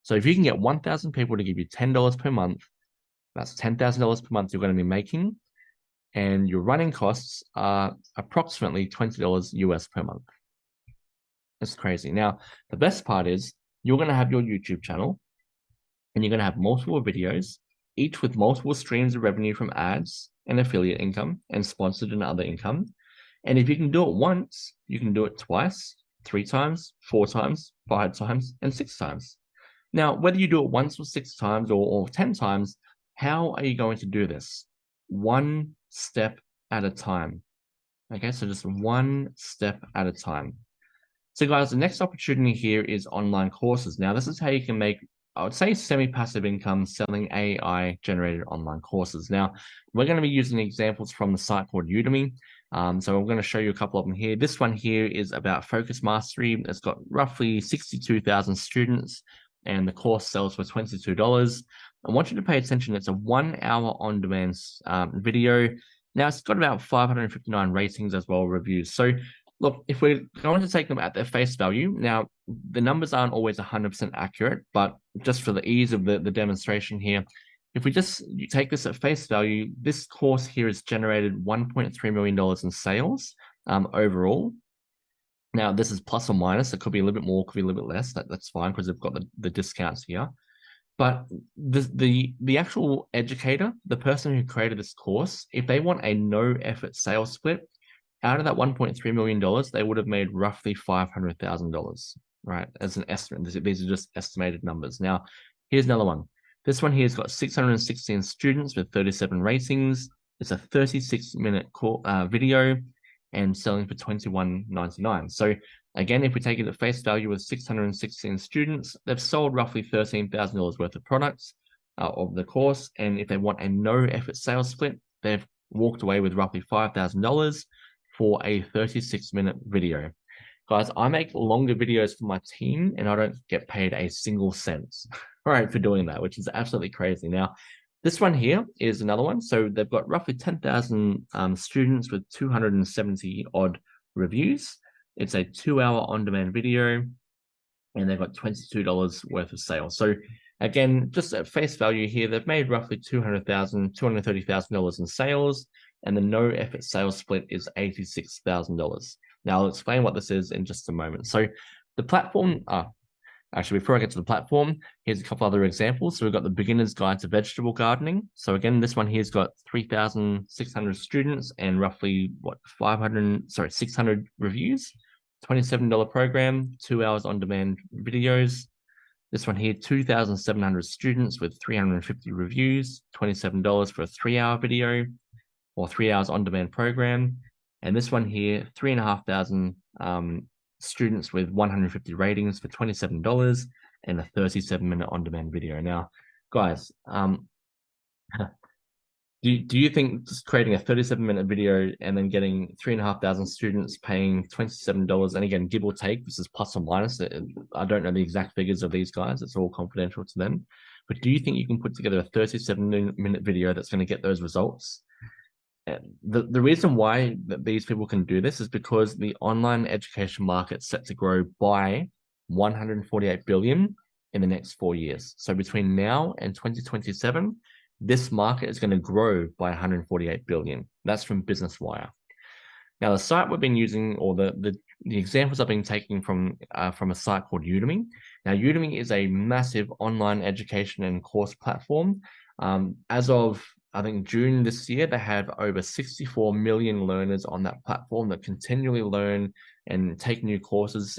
So if you can get 1,000 people to give you $10 per month, that's $10,000 per month you're going to be making, and your running costs are approximately $20 US per month. That's crazy. Now, the best part is you're going to have your YouTube channel, and you're going to have multiple videos, each with multiple streams of revenue from ads and affiliate income and sponsored and other income. And if you can do it once, you can do it twice, 3 times, 4 times, 5 times, and 6 times. Now, whether you do it once or 6 times or 10 times, how are you going to do this? One step at a time. Okay, so just one step at a time. So guys, the next opportunity here is online courses. Now, this is how you can make, I would say, semi-passive income selling AI-generated online courses. Now, we're going to be using examples from the site called Udemy. So I'm going to show you a couple of them here. This one here is about focus mastery. It's got roughly 62,000 students, and the course sells for $22. I want you to pay attention. It's a 1 hour on-demand video. Now, it's got about 559 ratings as well, reviews. So look, if we're going to take them at their face value, now the numbers aren't always 100% accurate, but just for the ease of the demonstration here, if we just take this at face value, this course here has generated $1.3 million in sales overall. Now, this is plus or minus. It could be a little bit more, could be a little bit less. That's fine because they've got the discounts here. But the actual educator, the person who created this course, if they want a no effort sales split, out of that $1.3 million, they would have made roughly $500,000, right? As an estimate. These are just estimated numbers. Now, here's another one. This one here has got 616 students with 37 ratings. It's a 36-minute video and selling for $21.99. So again, if we take it at face value with 616 students, they've sold roughly $13,000 worth of products of the course. And if they want a no effort sales split, they've walked away with roughly $5,000 for a 36-minute video. Guys, I make longer videos for my team and I don't get paid a single cent, right, for doing that, which is absolutely crazy. Now, this one here is another one. So they've got roughly 10,000 students with 270 odd reviews. It's a 2 hour on-demand video and they've got $22 worth of sales. So again, just at face value here, they've made roughly $230,000 in sales, and the no effort sales split is $86,000. Now I'll explain what this is in just a moment. So the platform, actually, before I get to the platform, here's a couple other examples. So we've got the beginner's guide to vegetable gardening. So again, this one here's got 3,600 students and roughly 600 reviews. $27 program, 2 hours on demand videos. This one here, 2,700 students with 350 reviews, $27 for a 3 hour video or 3 hours on demand program. And this one here, 3,500 students with 150 ratings for $27 and a 37-minute on demand video. Now, guys, do you think just creating a 37-minute video and then getting 3,500 students paying $27, and again, give or take, this is plus or minus, I don't know the exact figures of these guys, it's all confidential to them, but do you think you can put together a 37-minute video that's going to get those results? The reason why these people can do this is because the online education market is set to grow by 148 billion in the next 4 years. So between now and 2027, this market is going to grow by 148 billion. That's from Business Wire. Now, the site we've been using, or the examples I've been taking from a site called Udemy. Now, Udemy is a massive online education and course platform. As of, I think, June this year, they have over 64 million learners on that platform that continually learn and take new courses